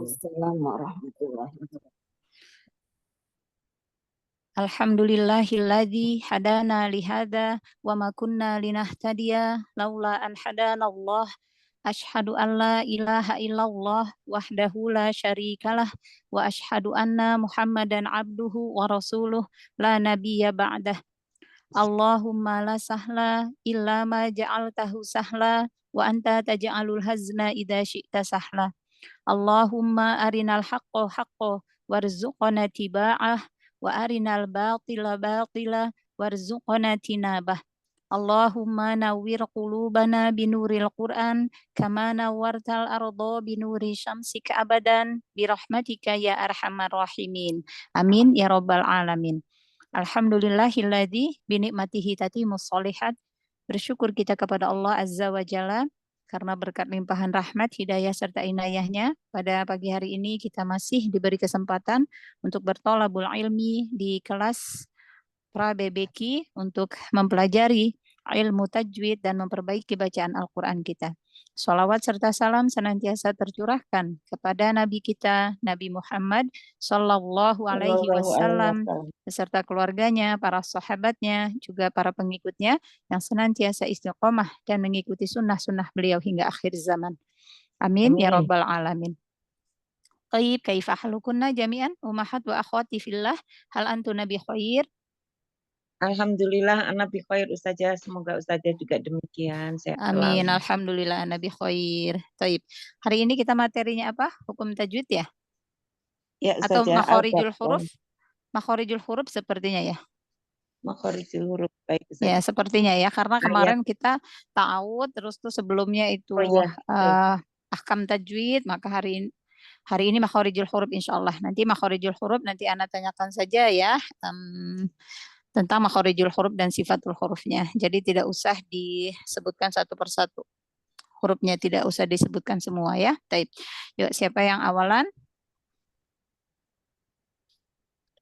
Waalaikumsalam warahmatullahi wabarakatuh. Alhamdulillahilladzi hadana lihada wa ma kunna linahtadiya laula an hadana Allah. Ashhadu an la ilaha illallah wahdahu la syarikalah wa ashhadu anna Muhammadan abduhu wa rasuluh la nabiyya ba'dah. Allahumma la sahla illa ma ja'altahu sahla wa anta taj'alul hazna idza syi'ta sahla. Allahumma arinal haqqo haqqo warzuqna tiba'ah wa arinal batila batila warzuqna tinabah. Allahumma nawwir qulubana binuril Qur'an kama nawwartal arda binuri syamsika abadan birahmatika ya arhamar rahimin. Amin ya rabbal alamin. Alhamdulillahilladzi binikmatihi tatimus sholihat. Bersyukur kita kepada Allah Azza wa Jalla karena berkat limpahan rahmat, hidayah, serta inayahnya, pada pagi hari ini kita masih diberi kesempatan untuk bertolabul ilmi di kelas pra-BBQ untuk mempelajari ilmu tajwid dan memperbaiki bacaan Al-Quran kita. Sholawat serta salam senantiasa tercurahkan kepada Nabi kita, Nabi Muhammad Sallallahu Alaihi Wasallam, beserta keluarganya, para sahabatnya, juga para pengikutnya yang senantiasa istiqomah dan mengikuti sunnah-sunnah beliau hingga akhir zaman. Amin, ya rabbal alamin. Taib, kaifa halukunna jami'an, umahat wa akhwati fillah, hal antu nabi khair. Alhamdulillah anak bi khair Ustazah, semoga Ustazah juga demikian sehat Amin, selalu. alhamdulillah nabi khair. Taib. Hari ini kita materinya apa? Hukum tajwid ya? Ya Atau Ustazah, makhorijul huruf? Makhorijul huruf sepertinya ya. Makhorijul huruf, baik Ya, Ustazah. sepertinya ya, karena Ayat. kemarin kita tahu terus tuh sebelumnya itu ahkam tajwid, maka hari ini makhorijul huruf insyaallah. Nanti makhorijul huruf nanti Ana tanyakan saja ya. Tentang makhorijul huruf dan sifatul hurufnya. Jadi tidak usah disebutkan satu persatu. Hurufnya tidak usah disebutkan semua ya. Taib. Yuk, siapa yang awalan?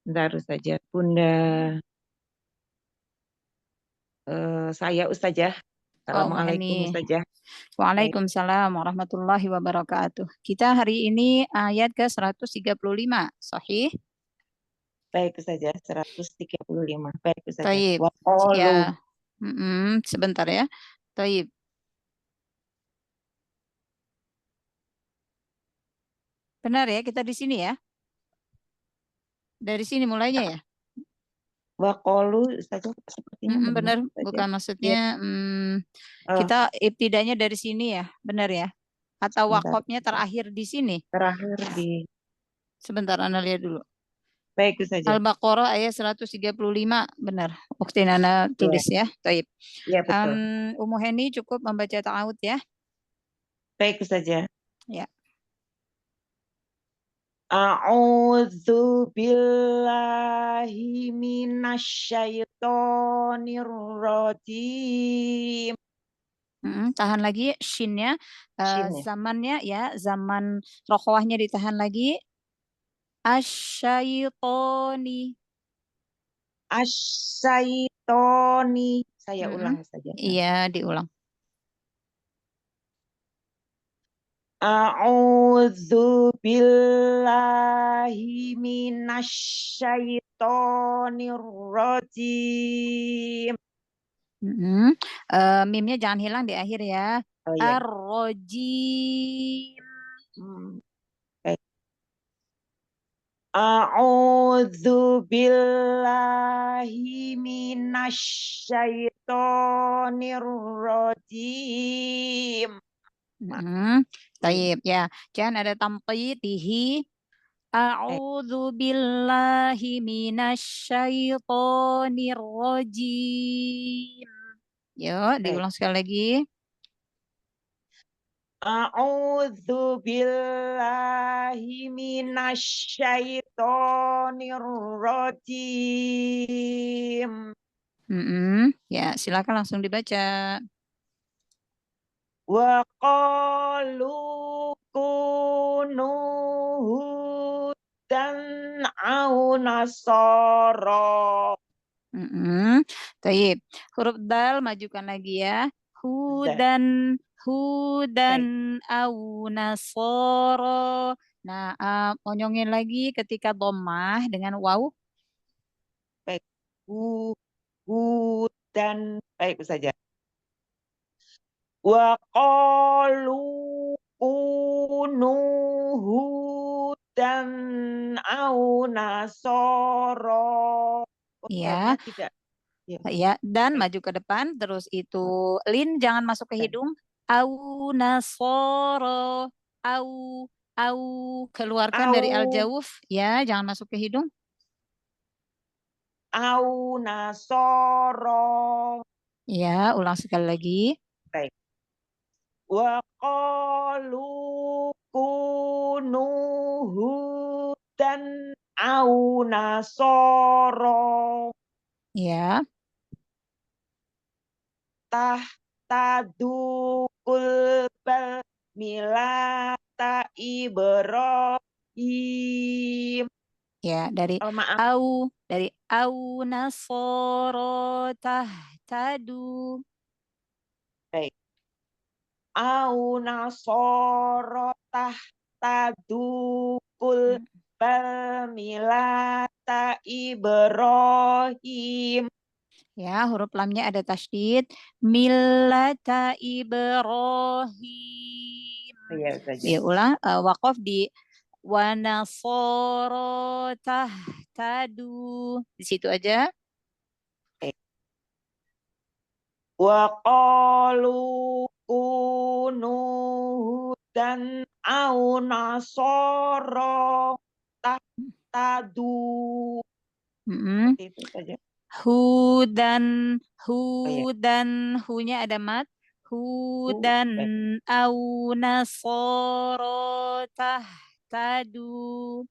Bentar Ustazah. Bunda saya Ustazah. Assalamualaikum Ustazah. Waalaikumsalam warahmatullahi wabarakatuh. Kita hari ini ayat ke-135. Sahih? Baik Ustazah, 135. Baik Ustazah. Taib. Ya. Sebentar ya. Taib. Benar ya, kita di sini ya. Dari sini mulainya ya. Waqalu Ustazah sepertinya Benar, Ustazah. bukan maksudnya Ya. kita ibtidanya dari sini ya, benar ya? Atau wakofnya terakhir di sini? Terakhir di. Sebentar, Anda lihat dulu. Baik Ustazah. Al-Baqarah ayat 135, benar. Waktu Nana tulis ya. Taib. Iya betul. Ummu Heni cukup membaca ta'awud ya. Baik Ustazah. Ya. A'udzu billahi minasyaitonir rajim. Tahan lagi shinnya, zamannya ya, zaman rokhwahnya ditahan lagi. Asyaitoni. Asyaitoni. Saya ulang saja. Iya, diulang. A'udzu billahi minasyaitonir rajim. Mimnya jangan hilang di akhir ya. Ar-rajim. Baik. A'udzu billahi minasyaitonir rajim. Taib ya. Jangan ada tamqitihi. A'udzu billahi minasyaitonir rajim. Yuk, diulang sekali lagi. A'udzu billahi minasyaitonir rajim. Ya, silakan langsung dibaca. Wa qalu kunu hudan au nasara. Taib. Huruf dal majukan lagi ya. Hudan au nasara Nah, monyongin lagi ketika dhammah dengan waw. Baik. Hudan. Baik, saja. Wa qalu kunu hudan au nasoro. Oh, Ya, L-nya tidak. Ya, ya, dan baik. maju ke depan. Terus itu lin jangan masuk ke Dan hidung. Au nasoro, au, au keluarkan dari al au jawuf. Ya, jangan masuk ke hidung. au nasoro. Ya, ulang sekali lagi. Baik. Wa qalu kunu hudan au nasoro. Ya, Tadukul bal milata Ibrahim. ya Oh, maaf. dari au nasoro tahtadu. Baik. Au nasorotah tadukul Hmm. bal milata Ibrahim. Ya, huruf lamnya ada tasydid. Millata Ibrahim. Ya saja. Ya, ulang. Waqaf di wanasoro tahtadu. Di situ aja. Wa qalu kunu hudan au nasoro tahtadu. Mm-mm. Seperti itu saja. Hudan, Oh ya. hudan, hunya ada mat. Hudan Hudan. au nasoro tahtadu.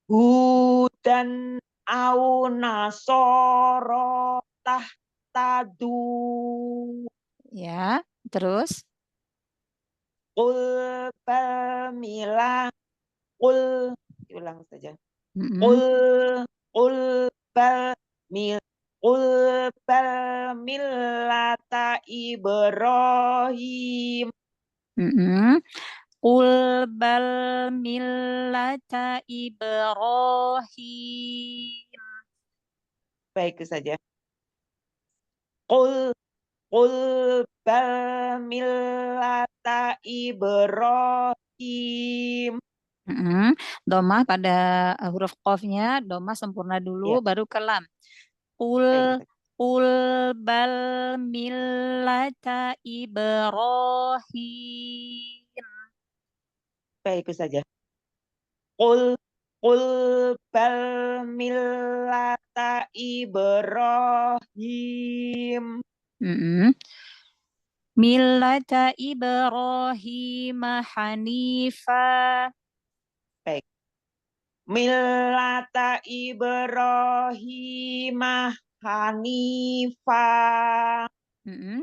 Hudan au nasoro tahtadu. Ya, terus. Qul bal mila. Qul. Diulang saja. Mm-mm. Qul qul bal mil qul bal millata Ibrahim. Mm-mm. Qul bal millata Ibrahim. Baik itu saja. Qul qul bal millata Ibrahim. Mm-mm. Domah pada huruf qafnya, domah sempurna dulu, Ya, baru ke lam. Qul baik itu saja. qul bal millata Ibrahim. Baik itu saja. Qul qul bal millata Ibrahim. Mm-mm. Millata Ibrahim hanifa. Baik. Millata Ibrahim Hanifa.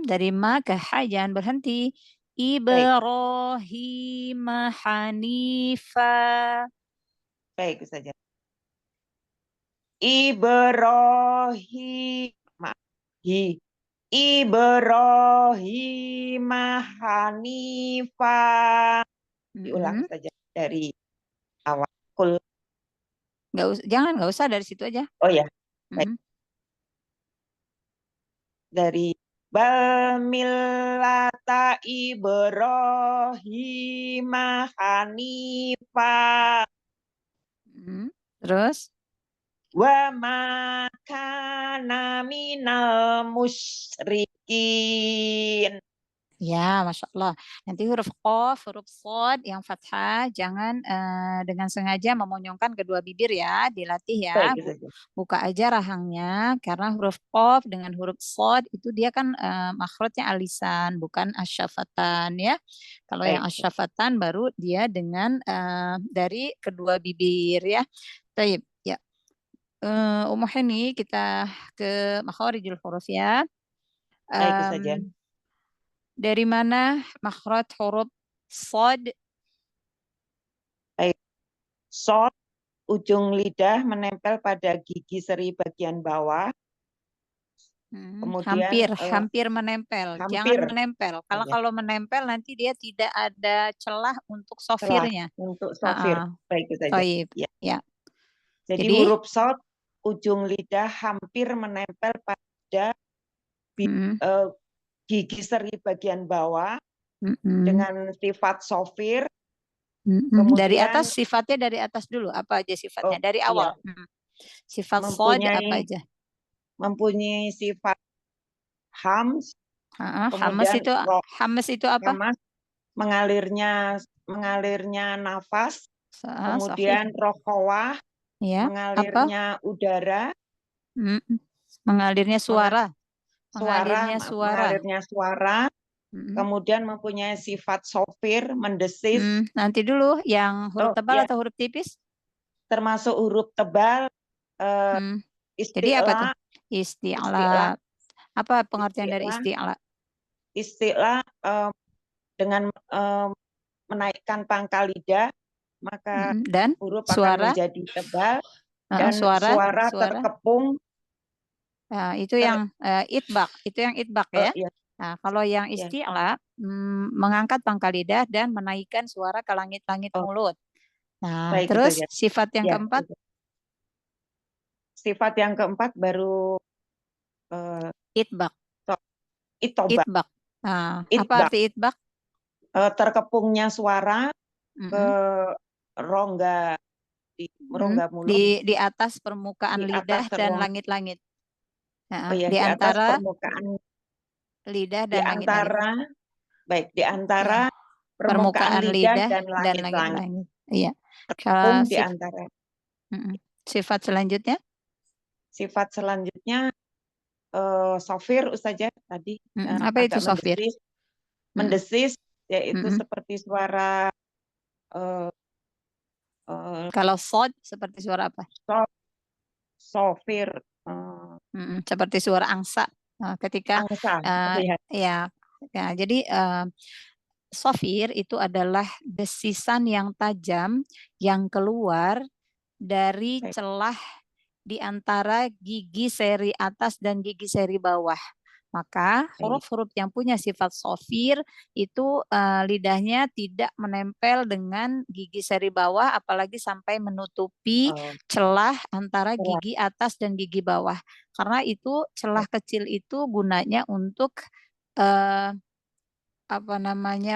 Dari ma ke ha jangan berhenti. Baik, Ibrahim hanifa. baik itu saja. Ibrahim, maaf, Ibrahim Hanifa. Diulang Mm-mm. saja dari awal. Kul. Nggak usah dari situ aja. Oh ya, baik. Mm-mm. Dari bal millata Ibrahim Hanifa. Mm-mm. Terus, Wa ma kana minal musyrikin. ya, Masya Allah. Nanti huruf Qaf, huruf Shod yang fathah, jangan dengan sengaja memonyongkan kedua bibir ya, dilatih ya. Baik saja. Buka aja rahangnya, karena huruf Qaf dengan huruf Shod itu dia kan makhrajnya alisan, bukan asyafatan ya. Kalau yang Baik. asyafatan baru dia dengan dari kedua bibir ya. Baik, ya. Umum ini kita ke makharijul huruf ya. Baik saja. Em, dari mana makhraj huruf Shod? Baik. Short, ujung lidah menempel pada gigi seri bagian bawah. Kemudian hampir menempel. hampir Jangan menempel. saja. Kalau menempel nanti dia tidak ada celah untuk Celah sofirnya. untuk sofir. Baik itu saja. Baik. Ya. Ya. Jadi Jadi, huruf shad ujung lidah hampir menempel pada gigi seri bagian bawah dengan sifat sofir. dari Kemudian atas sifatnya dari atas dulu. Apa aja sifatnya? Dari iya, awal. Sifat shad apa mempunyai aja? mempunyai sifat hams, Hamas kemudian itu hamas itu apa? hamas mengalirnya nafas, Sahih. kemudian rokhawah Ya. Apa? mengalirnya udara, mengalirnya suara. mengalirnya suara, kemudian mempunyai sifat sofir, mendesis. Nanti dulu, yang huruf tebal ya, atau huruf tipis? termasuk huruf tebal. Jadi apa tuh? Isti'la. Isti'la. Apa pengertian dari isti'la? Isti'la dengan menaikkan pangkal lidah, maka dan huruf suara akan menjadi tebal dan suara terkepung. Nah, itu yang itbaq, ya. Iya. Nah, kalau yang isti'la mengangkat pangkal lidah dan menaikkan suara ke langit-langit mulut. Nah, baik, terus sifat yang keempat? Sifat yang keempat baru itbaq. Itbaq. Nah, apa arti itbaq? Terkepungnya suara ke rongga mulut di atas permukaan lidah dan langit-langit. Di antara permukaan lidah dan langit-langit. Di antara permukaan lidah dan langit-langit. Iya. Terkepung di antara. Sifat selanjutnya? Sifat selanjutnya sofir Ustazah tadi. Apa itu sofir? Mendesis, yaitu seperti suara. Kalau sod seperti suara apa? Sofir. Seperti suara angsa. Ketika angsa. Ya, jadi sofir itu adalah desisan yang tajam yang keluar dari celah di antara gigi seri atas dan gigi seri bawah. Maka huruf-huruf yang punya sifat sofir itu lidahnya tidak menempel dengan gigi seri bawah, apalagi sampai menutupi celah antara gigi atas dan gigi bawah. Karena itu celah kecil itu gunanya untuk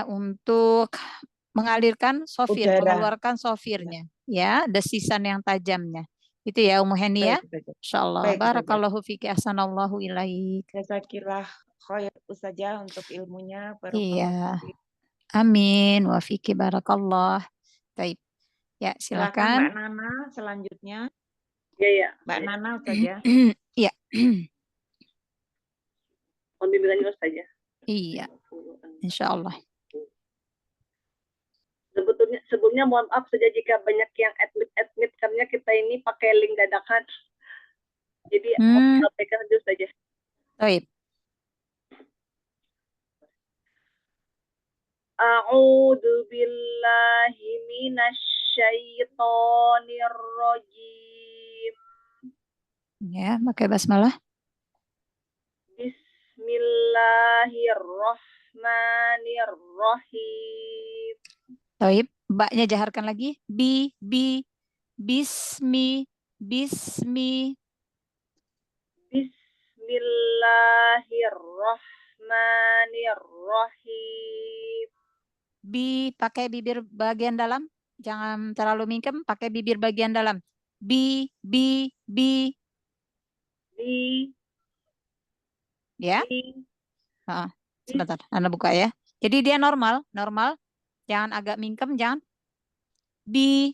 untuk mengalirkan sofir, mengeluarkan sofirnya, ya, desisan yang tajamnya. Itu ya Ummu Heni ya. Insyaallah. Barakallahu fiki ahsanallahu ilaik. Jazakillah khair Ustazah untuk ilmunya. Iya. Amin wa fiki barakallah. Baik. Ya, silakan. Mbak Nana selanjutnya. Iya. Mbak Nana Ustazah. Iya. Mohon bimbingannya Ustazah. Iya. Insyaallah. Sebelumnya mohon maaf saja jika banyak yang admit karena kita ini pakai link dadakan. Jadi sampaikan saja saja. Baik. A'udzu billahi minasy syaithanir rajim. Ya, pakai basmalah. Bismillahirrahmanirrahim. Baik, mbaknya jaharkan lagi. Bismi. Bismillahirrahmanirrahim. Pakai bibir bagian dalam, jangan terlalu mingkem, pakai bibir bagian dalam. Bi. Ya. Sebentar, Anda buka ya. Jadi dia normal, jangan agak mingkem, jangan. Bi.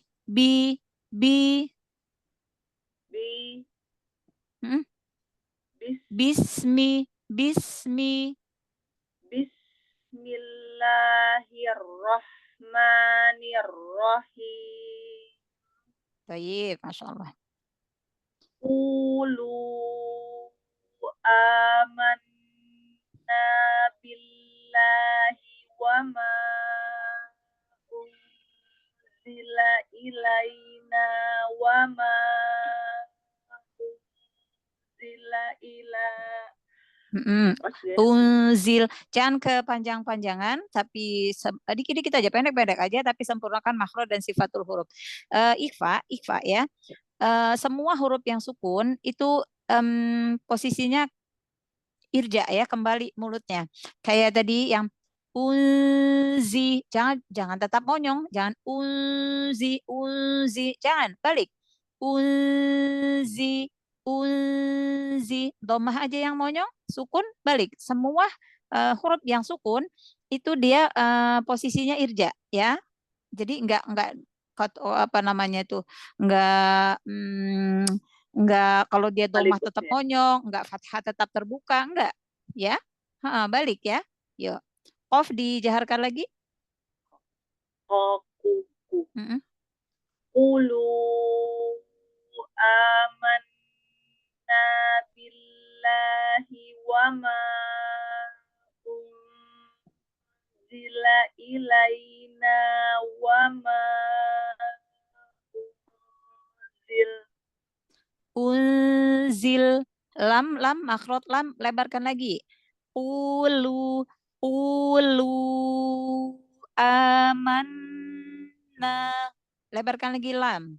Bismi. Bismillahirrahmanirrahim. Baik, Masya Allah. Qulu amanna billahi wa ma unzila ilaina wa ma unzila ila Pas ya. Unzil, jangan kepanjang-panjangan, tapi dikit-dikit aja, pendek-pendek aja, tapi sempurnakan makhraj dan sifatul huruf. Ikhfa ya. Semua huruf yang sukun itu posisinya irja ya, kembali mulutnya. Kayak tadi yang unzi, jangan tetap monyong, jangan unzi, jangan balik. Unzi, domah aja yang monyong, sukun balik. Semua huruf yang sukun itu dia posisinya irja ya. Jadi enggak apa namanya itu enggak kalau dia domah Sekaligus tetap ya. monyong, enggak fathah tetap terbuka, enggak ya. Balik ya. Yuk. Qaf dijaharkan lagi. Kuku. Mm-mm. Qulu amanna billahi wa ma unzila ilaina wa ma Unzil, lam makhraj lam lebarkan lagi. Ulu amanna, lebarkan lagi lam.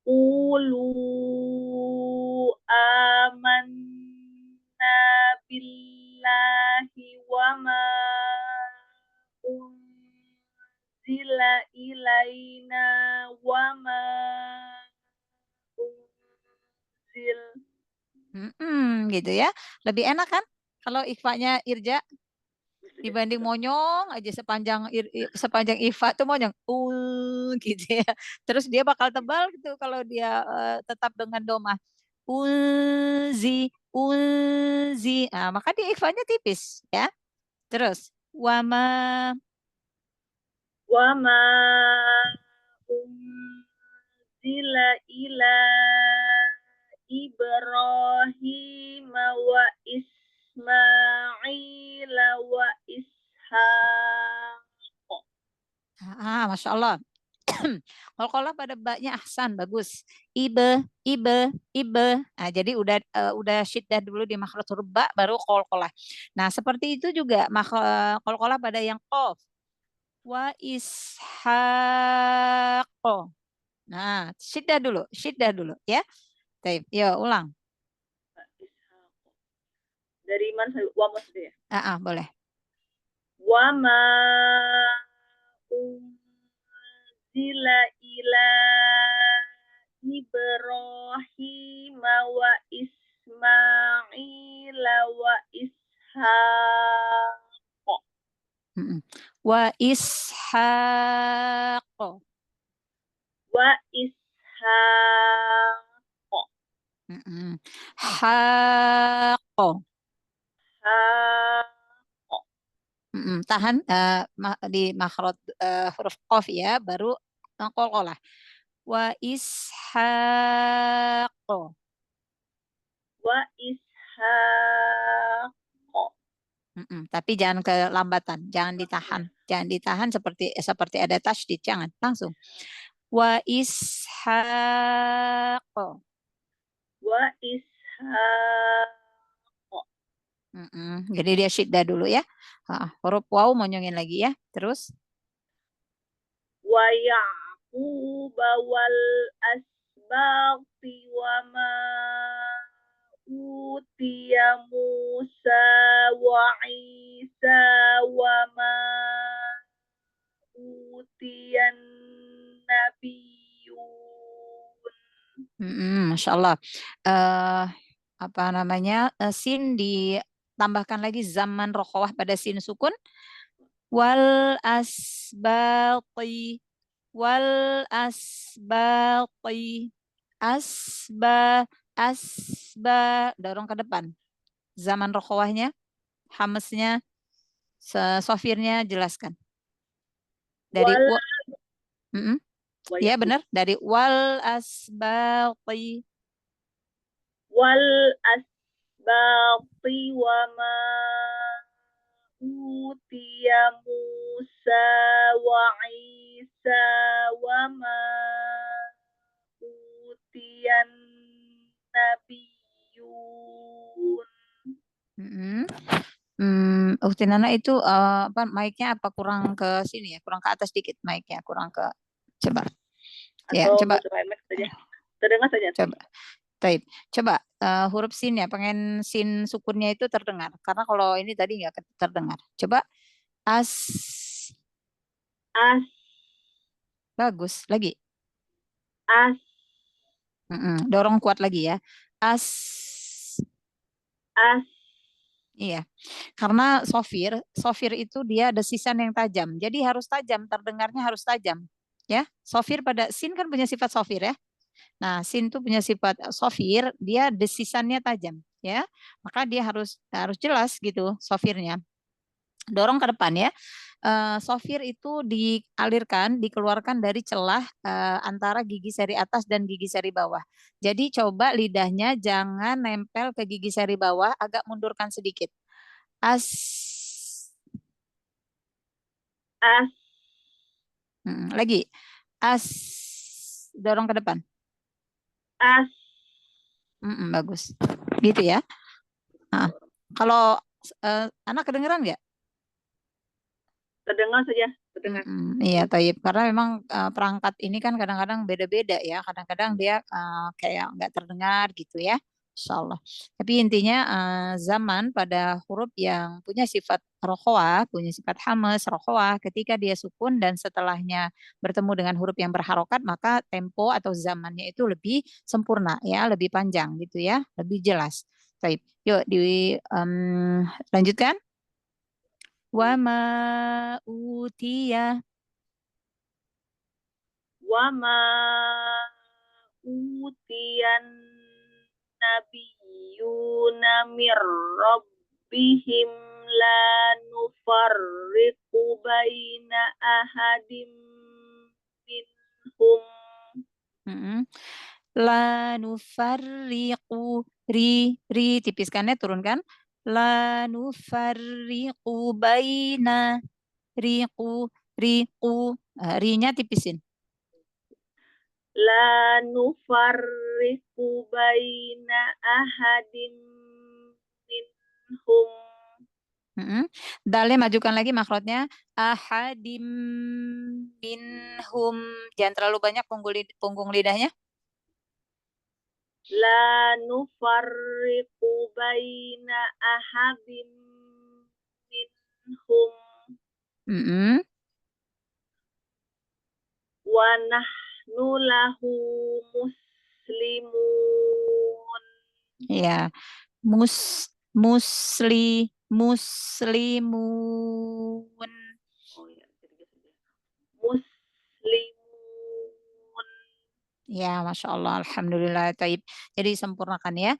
Qulu amanna billahi wa ma unzila ilaina wa ma unzil. Gitu ya. Lebih enak kan kalau ikhfanya irja dibanding monyong aja sepanjang ifa tuh monyong gitu ya. Terus dia bakal tebal gitu kalau dia tetap dengan domah. Unzi. Nah, maka dia ikhfanya tipis ya. Terus wama Wama unzila ila Ibrahim wa Ismail wa Ishaq. Masya Allah. Kalau pada baknya ahsan bagus. Ibe. Nah, jadi udah syiddah dulu di makhraj huruf ba baru qalqalah. Nah, seperti itu juga qalqalah pada yang qaf. Wa ishaq. Nah, syiddah dulu ya. Baik, yuk ulang. Dari mana wa maksudnya? Boleh. Wa ma unzila ila Ibrahim wa Ismail wa Ishaq. Wa ishaq. Wa Ishaq. Haqqo. Haq. Tahan di makhraj huruf qaf ya, baru qalqalah. Wa ishaq. Wa Ishaq. Tapi jangan kelambatan, jangan ditahan seperti ada tasydid, jangan langsung. Wa ishaq. Wa Ishaq. Jadi dia syiddah dulu ya. Huruf waw monyongin lagi ya. Terus Wa Ya'qub wal asbaqi wa ma utiya Musa wa Isa wa ma utiyan nabiyyun. Masya Allah. Apa namanya? Sin ditambahkan lagi zaman rokhawah pada sin sukun. Wal asbaqi. Asba, dorong ke depan. Zaman rokhawahnya, hamesnya, sofirnya jelaskan. Dari ya benar, dari wal asbaqi. Wal asbaqi wa ma utiya Musa wa Isa wa ma utiyan nabiyyun. Ukti Nana itu apa mic-nya apa kurang ke sini ya, kurang ke atas dikit mic-nya, kurang ke coba. Ya, Atau coba pakai mic saja. Terdengar saja. coba. Taib. Coba huruf sin ya, pengen sin sukunnya itu terdengar. Karena kalau ini tadi nggak terdengar. Coba as. As. Bagus. Lagi. As. Dorong kuat lagi ya. As. As. Iya. Karena sofir itu dia desisan yang tajam. Jadi harus tajam, terdengarnya harus tajam. Ya, sofir pada sin kan punya sifat sofir ya. Nah, sin itu punya sifat sofir, dia desisannya tajam, ya. Maka dia harus jelas gitu sofirnya. Dorong ke depan ya. Sofir itu dialirkan, dikeluarkan dari celah antara gigi seri atas dan gigi seri bawah. Jadi coba lidahnya jangan nempel ke gigi seri bawah, agak mundurkan sedikit. As. As. Lagi. As. Dorong ke depan. As. Bagus. Gitu ya. Nah, kalau anak kedengeran nggak? Terdengar saja. Terdengar. Iya, Taib. Karena memang perangkat ini kan kadang-kadang beda-beda ya. Kadang-kadang dia kayak nggak terdengar gitu ya. Insya Allah. Tapi intinya zaman pada huruf yang punya sifat rokhawah, punya sifat hamas, rokhawah, ketika dia sukun dan setelahnya bertemu dengan huruf yang berharokat, maka tempo atau zamannya itu lebih sempurna ya, lebih panjang gitu ya, lebih jelas. Taib. Yuk lanjutkan. Wa ma utiya. Wa ma utiyan nabiyuna mir rabbihim la nufarriqu baina ahadim minhum. La nufarriqu ri tipiskannya turunkan. La nufarriqu baina riqu rinya tipisin. La nufarriqu baina ahadim minhum. Dalnya majukan lagi makhrajnya. Ahadim minhum. Jangan terlalu banyak punggung lidahnya. La nufarriqu baina ahadim minhum. Wa nahnu lahu muslimun. Ya, muslimun. Oh ya, muslimun. Ya, Masya Allah, Alhamdulillah, taib. Jadi sempurnakan ya.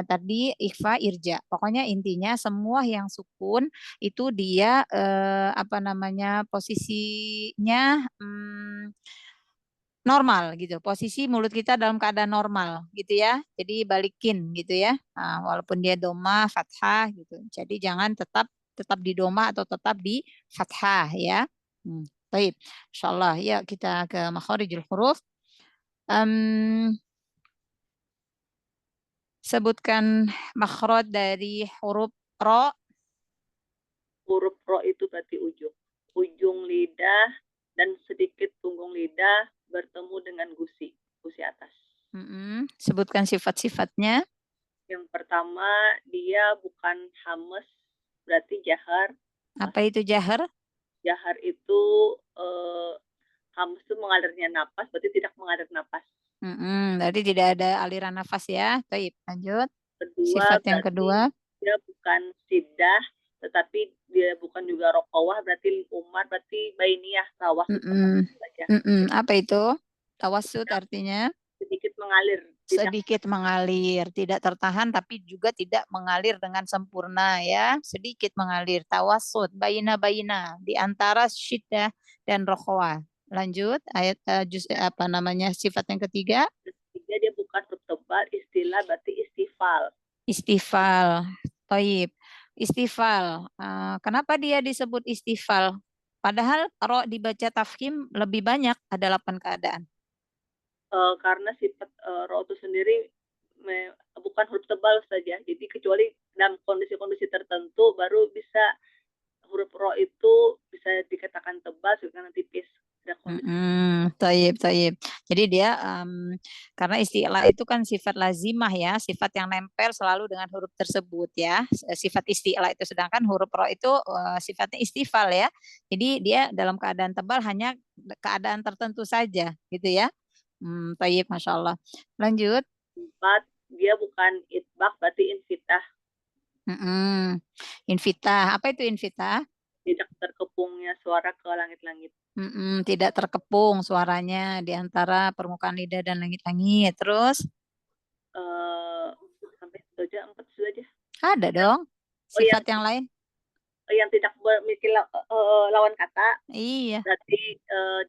Tadi ikhfa, irja. Pokoknya intinya semua yang sukun itu dia apa namanya posisinya normal gitu. Posisi mulut kita dalam keadaan normal gitu ya. Jadi balikin gitu ya. Nah, walaupun dia doma, fathah gitu. Jadi jangan tetap di doma atau tetap di fathah ya. Baik, insyaallah ya kita ke makharijul huruf. Sebutkan makhraj dari huruf ro. Huruf ro itu berarti ujung lidah dan sedikit punggung lidah bertemu dengan gusi atas. Sebutkan sifat-sifatnya. Yang pertama, dia bukan hamas, berarti jahar. Apa itu jahar? Jahar itu hamas itu mengalirnya napas, berarti tidak mengalir napas. Berarti tidak ada aliran nafas ya. Baik, lanjut. Kedua, sifat yang kedua. Dia bukan sidah, tetapi dia bukan juga rokawah, berarti umar, berarti bainiyah, tawasud. Apa itu? Tawasud artinya? Sedikit mengalir. Sedikit mengalir, tidak tertahan tapi juga tidak mengalir dengan sempurna ya. Sedikit mengalir. Tawasud, baina di antara syiddah dan rokhawah. Lanjut ayat apa namanya sifat yang ketiga? Ketiga, dia bukan huruf tebal, istilah berarti istifal. Istifal. Taib. Istifal. Kenapa dia disebut istifal? Padahal ro dibaca tafkhim lebih banyak, ada 8 keadaan. Karena sifat ro itu sendiri bukan huruf tebal saja. Jadi kecuali dalam kondisi-kondisi tertentu baru bisa huruf ro itu bisa dikatakan tebal, bisa dikatakan tipis. Ada kondisi. Taib. Jadi dia karena isti'la itu kan sifat lazimah ya, sifat yang nempel selalu dengan huruf tersebut ya, sifat isti'la itu. Sedangkan huruf ro itu sifatnya istifal ya. Jadi dia dalam keadaan tebal hanya keadaan tertentu saja gitu ya. Taib, Masya Allah. Lanjut. 4, dia bukan itbaq, berarti infitah. Invita. Apa itu invita? Tidak terkepungnya suara ke langit-langit. Tidak terkepung suaranya di antara permukaan lidah dan langit-langit. Terus? Sampai itu aja, 4 sudah aja. Ada dong sifat yang lain. Yang tidak memiliki lawan kata. Iya. Berarti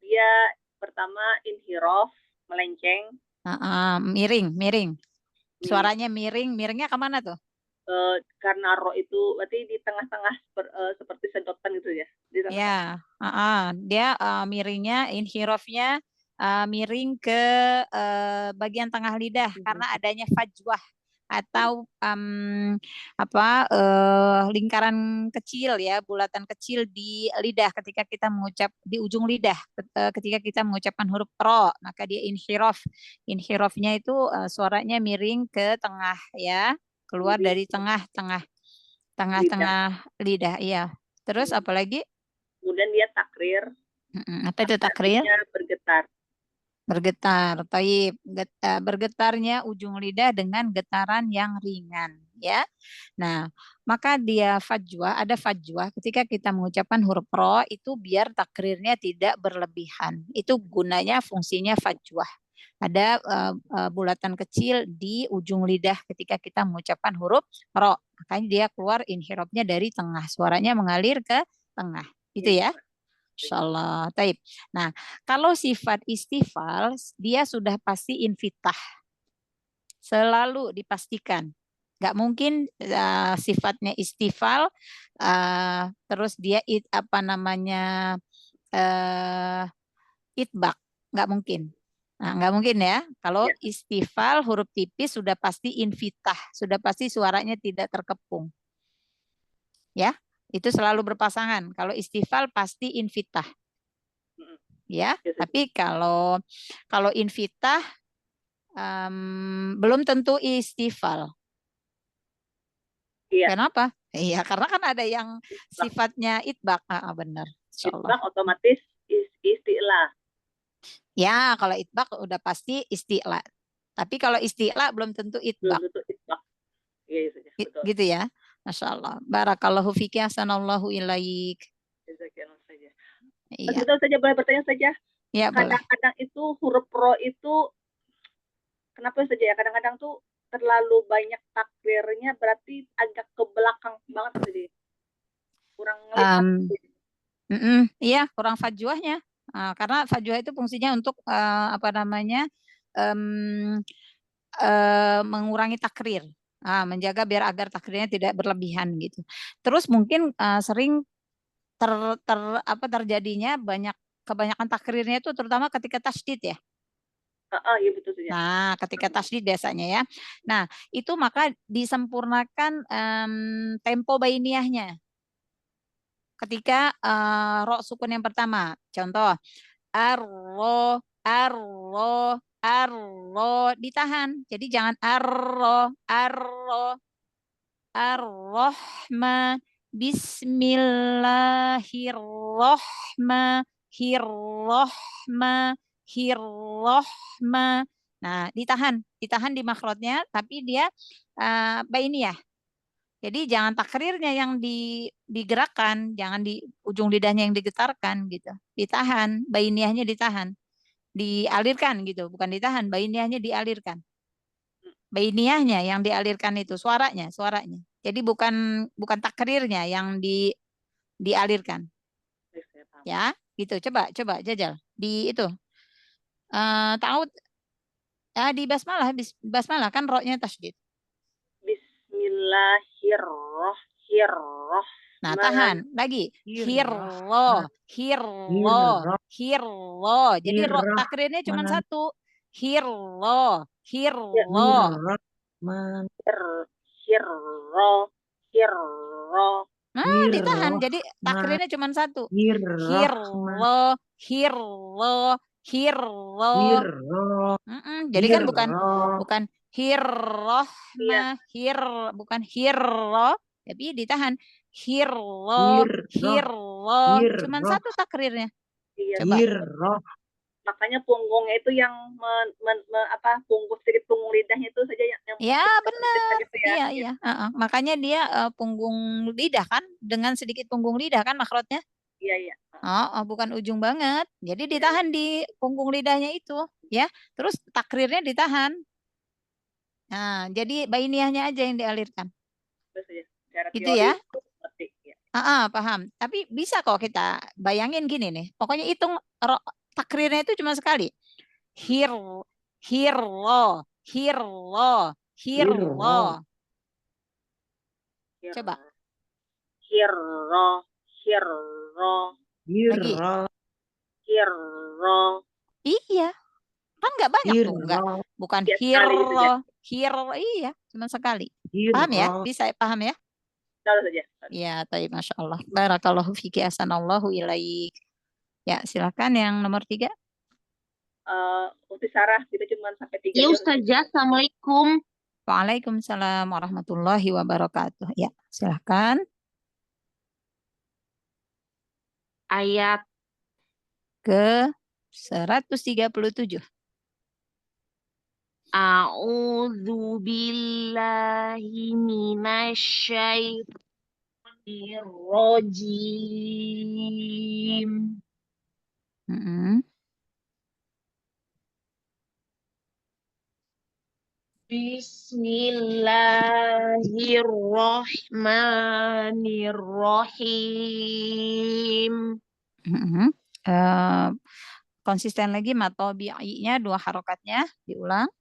dia pertama inhirof, melenceng. Miring. Suaranya miring. Miringnya kemana tuh? Karena ro itu berarti di tengah-tengah seperti sedotan gitu ya. Ya, dia miringnya, inhirofnya miring ke bagian tengah lidah karena adanya fajwah atau lingkaran kecil ya, bulatan kecil di lidah ketika kita mengucap di ujung lidah ketika kita mengucapkan huruf ro, maka dia inhirof. Inhirofnya itu suaranya miring ke tengah ya, keluar dari tengah-tengah lidah. Iya. Terus apa lagi? Kemudian dia takrir. Apa itu takrir? Bergetar. Taib. Bergetarnya ujung lidah dengan getaran yang ringan ya. Nah, maka dia fajwah, ada fajwah ketika kita mengucapkan huruf ro itu biar takrirnya tidak berlebihan. Itu gunanya fungsinya fajwah. Ada bulatan kecil di ujung lidah ketika kita mengucapkan huruf ro. Makanya dia keluar inhirofnya dari tengah. Suaranya mengalir ke tengah. Gitu ya. Insyaallah. Taib. Nah, kalau sifat istifal, dia sudah pasti infitah. Selalu dipastikan. Nggak mungkin sifatnya istifal, terus dia itbak. Nggak mungkin. Nah, nggak mungkin ya. Kalau istifal huruf tipis sudah pasti infitah, sudah pasti suaranya tidak terkepung. Ya, itu selalu berpasangan. Kalau istifal pasti infitah. Ya, tapi kalau infitah belum tentu istifal. Iya. Kenapa? Iya, karena kan ada yang sifatnya itbaq. Benar. Itbaq otomatis isti'la. Ya, kalau itbaq udah pasti isti'la. Tapi kalau isti'la belum tentu itbaq. Belum tentu itbaq. Iya, betul. Gitu ya. Masya Allah. Barakallahu fiki hasanallahu ilaik. Iya. Betul saja, boleh bertanya saja. Ya, kadang-kadang itu huruf ro itu kenapa saja ya? Kadang-kadang tuh terlalu banyak takdirnya, berarti agak ke belakang banget jadi kurang iya, kurang fajwahnya. Karena fajwah itu fungsinya untuk mengurangi takrir, menjaga biar agar takrirnya tidak berlebihan gitu. Terus mungkin sering terjadinya kebanyakan takrirnya itu terutama ketika tasydid ya. Iya betul saja. Nah, ketika tasydid biasanya ya. Nah, itu maka disempurnakan tempo bainiyahnya. Ketika ro sukun yang pertama, contoh arro ditahan. Jadi jangan ar-Rahman Bismillahirrahmanirrahim. Nah, ditahan di makhrajnya, tapi dia bainiyah. Jadi jangan takrirnya yang digerakkan, jangan di ujung lidahnya yang digetarkan gitu. Ditahan, bainiyahnya ditahan. Dialirkan gitu, bukan ditahan, bainiyahnya dialirkan. Bainiyahnya yang dialirkan itu suaranya. Jadi bukan takrirnya yang dialirkan. Ya, gitu. Coba jajal di itu. Tahu di basmalah kan ro-nya tasydid. Bismillahirrahmanirrahim. Nah, tahan lagi. Hirro. Jadi takrirnya cuma satu. Hirro. Nah, ditahan. Jadi takrirnya cuma satu. Hirrohma. Hirlo. Jadi kan bukan hirrohma, bukan hirro, tapi ditahan. Hirlo. Cuman satu takrirnya. Iya. Coba. Hirroh. Makanya punggungnya itu yang sedikit punggung lidahnya itu saja yang Ya benar. gitu ya. Iya. Makanya dia punggung lidah kan, dengan sedikit punggung lidah kan makrotnya. Iya. Bukan ujung banget. Jadi ditahan di punggung lidahnya itu, ya. Terus takrirnya ditahan. Nah, jadi bainiahnya aja yang dialirkan. Terus ya. Secara Gitu teori ya. itu seperti ya. Paham. Tapi bisa kok kita bayangin gini nih. Pokoknya hitung takrirnya itu cuma sekali. Hirlo. Coba. Hirro. Lagi. Hirro. Iya. Kan nggak banyak tuh, nggak. Bukan Ya, sekali gitu ya. hirro, iya, cuma sekali. Paham ya? Bisa paham ya? Tahu saja. Ya, tapi Masya Allah. Barakallahu fiki asanallahu ilaik. Ya, silakan yang nomor 3. Ukti Sarah, kita cuma sampai 3. Ya Ustazah, Assalamualaikum. Waalaikumsalam warahmatullahi wabarakatuh. Ya, silakan. Ayat Ke 137. A'udzu billahi minasyaitonir rajim. Bismillahirrahmanirrahim. Konsisten lagi matobi'inya 2 harokatnya diulang.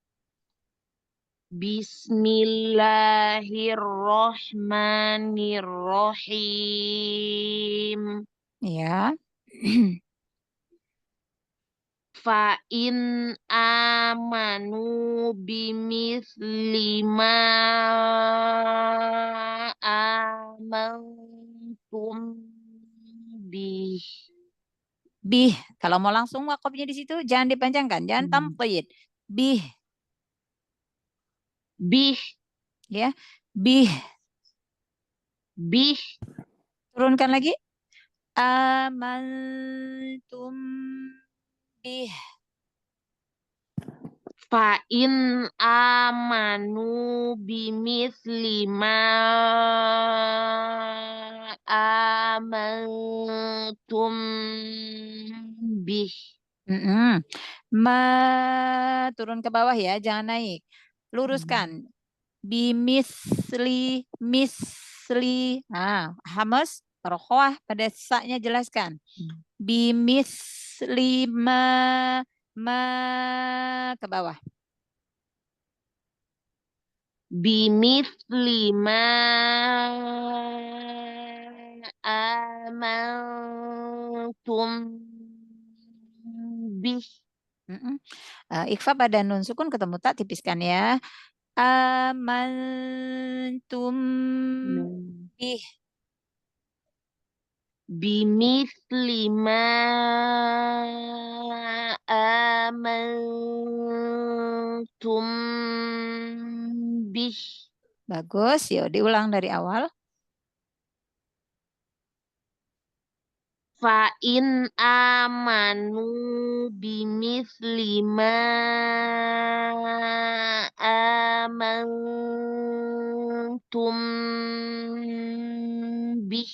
Bismillahirrahmanirrahim. Ya. Fa in amanu bimithli ma amantum bih. Kalau mau langsung wakafnya di situ jangan dipanjangkan, jangan tamqid. Ya. Turunkan lagi. Amantum bih. Fa in amanu bimithli ma amantum bih. Turun ke bawah ya, jangan naik. Luruskan. Misli. Hamas rokhwah pada sa-nya jelaskan. Bimisli ma ke bawah. Bimithli ma amantum bih. Ikhfa pada nun sukun ketemu tak tipiskan ya. Amantum bih. Bimithli ma amantum bih. Bagus, yuk diulang dari awal. Fa in amanu bimithli ma amantum bih.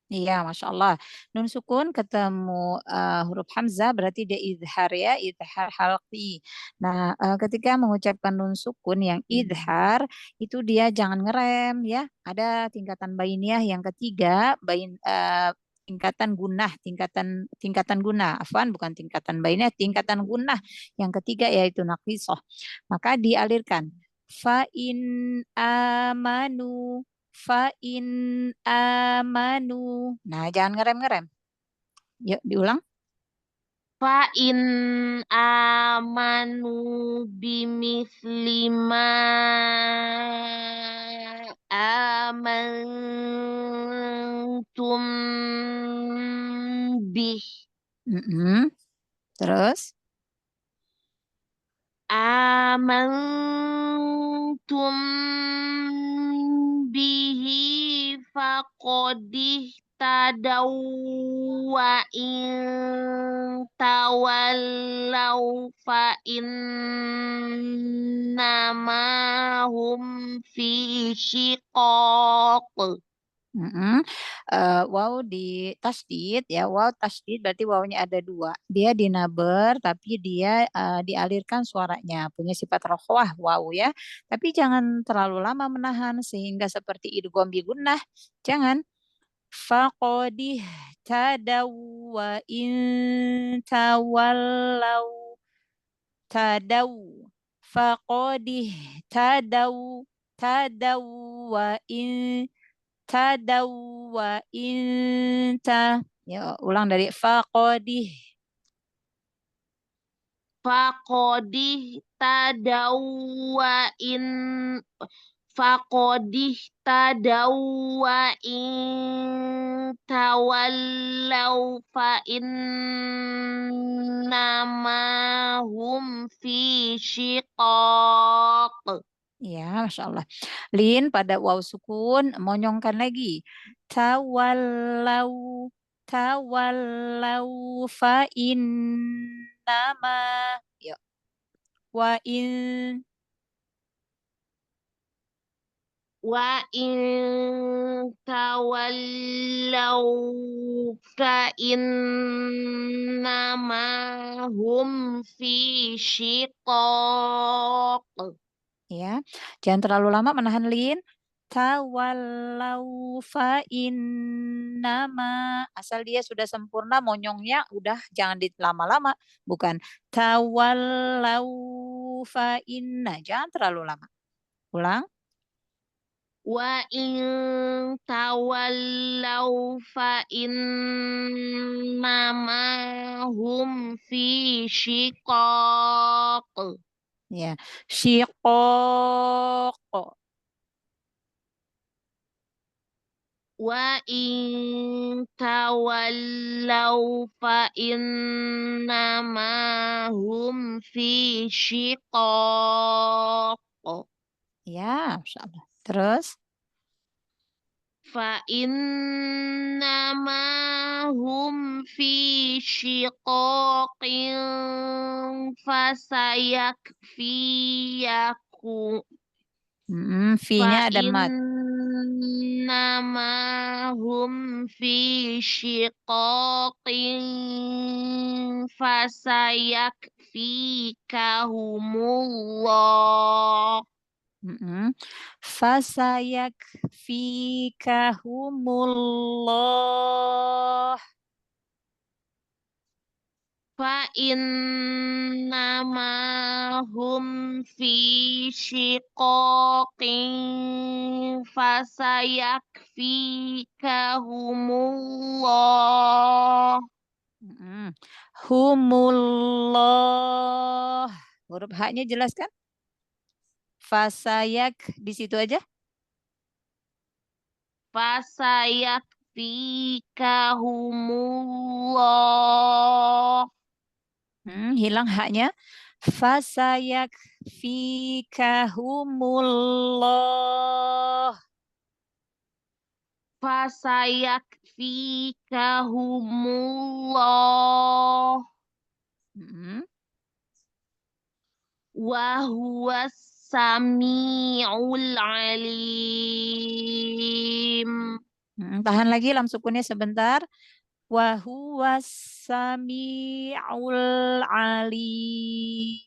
Iya, Masya Allah. Nun sukun ketemu huruf Hamzah berarti dia idhar ya, idhar halqi. Nah, ketika mengucapkan nun sukun yang idhar, itu dia jangan ngerem ya. Ada tingkatan bainiah yang ketiga, tingkatan gunah, tingkatan gunah. Afwan, bukan tingkatan bainiah, tingkatan gunah. Yang ketiga yaitu naqisah. Maka dialirkan. Fa in amanu. Nah, jangan ngerem-ngerem. Yuk, diulang. Fa in amanu bimithli ma amantum amantum bihi faqadih tadaw wa in tawallaw fa innama hum fi shiqaq. Waw di tasdid ya, waw tasdid berarti wawnya ada dua. Dia dinaber tapi dia dialirkan suaranya, punya sifat rokhwah waw ya. Tapi jangan terlalu lama menahan sehingga seperti idgham bi gunnah. Jangan. Faqadih tadaw wa in tawallaw tadaw. Faqadih tadaw wa in tadaw wa inta. Ya, ulang dari faqadih. Faqadih tadaw wa in faqadih tadaw wa in tawallaw fa innama hum fi shiqaq. Ya, Masya Allah. Lin pada waw sukun, monyongkan lagi. Tawallau, tawallau fa innama. Yuk. Wa in. Wa in tawallaw fa innama hum fi shiqaq. Ya, jangan terlalu lama menahan lin. Tawallau fa innama. Asal dia sudah sempurna monyongnya udah jangan dilama-lama. Bukan tawallau fa inna. Jangan terlalu lama. Ulang. Wa in tawallaw fa innama hum fi shiqaq. Ya, syiqaq. Wa in tawallaw fa innama hum fi shiqaq. Ya, Masya Allah. Terus, Fa innama hum fi shiqaqin fasayakfiyakum. fi-nya ada mad. Innama hum fi shiqaqin fasayakfikahumullah. Fasayakfikahumullah. Fa innama hum fi shiqaqin fasayakfikahumullah. Humullah. Huruf H-nya jelas kan? Fasayak di situ aja. Fasayakfikahumullah. Hilang H-nya. Fasayakfikahumullah. Fasayakfikahumullah. Wa huwas sami'ul alim. Tahan lagi lam sukunnya sebentar. Wa huwas sami'ul alim.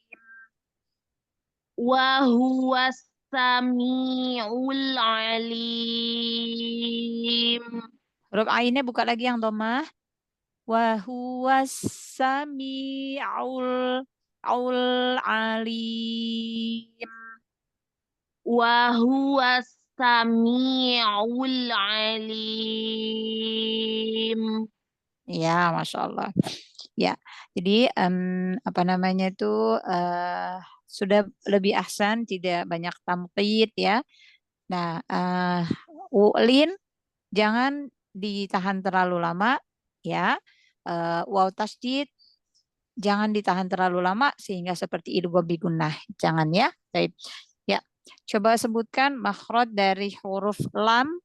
Wa huwas sami'ul alim. Huruf ainnya buka lagi yang domah. Wa huwas sami'ul alim. Wa huwas sami'ul alim. Ya, Masya Allah. Ya, jadi apa namanya itu sudah lebih ahsan, tidak banyak tamqid ya. Nah, ulin jangan ditahan terlalu lama ya. Waw tasdid Jangan ditahan terlalu lama sehingga seperti idgham bi gunnah. Jangan ya. Baik. Ya. Coba sebutkan makhraj dari huruf lam.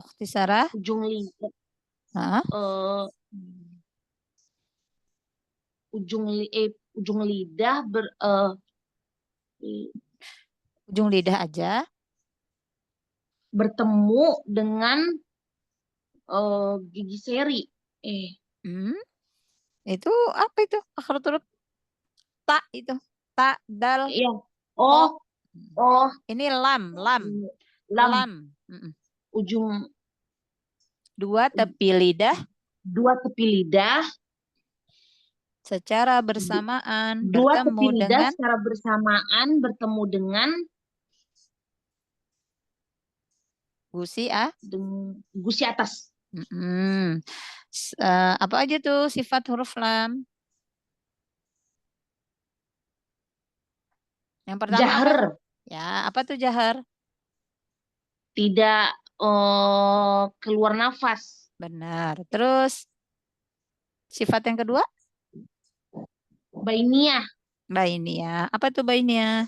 Ukhti Sarah. ujung lidah, Hah? ujung lidah Ujung lidah aja. bertemu dengan gigi seri. Itu apa itu? Makhraj huruf ta itu. Ta, dal, Iya. oh. Oh, Ini lam. lam. Ujung Dua tepi lidah dua tepi lidah, secara bersamaan dua bertemu tepi lidah dengan secara bersamaan bertemu dengan gusi gusi atas. Apa aja tuh sifat huruf lam? Yang pertama Jahar. apa? Ya, apa tuh jahar? Tidak keluar nafas. Benar. Terus sifat yang kedua? Bainiyah. Bainiyah. Apa tuh bainiyah?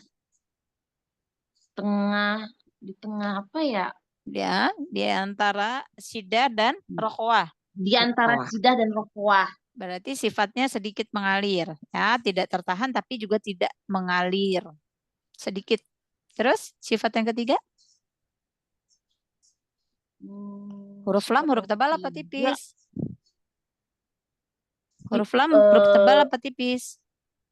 Di tengah apa ya? Dia di antara sidah dan rokhwah. Di antara sidah dan rokhwah. Berarti sifatnya sedikit mengalir, ya, tidak tertahan tapi juga tidak mengalir. Sedikit. Terus sifat yang ketiga? Huruf lam huruf tebal apa tipis? Huruf lam huruf tebal apa tipis?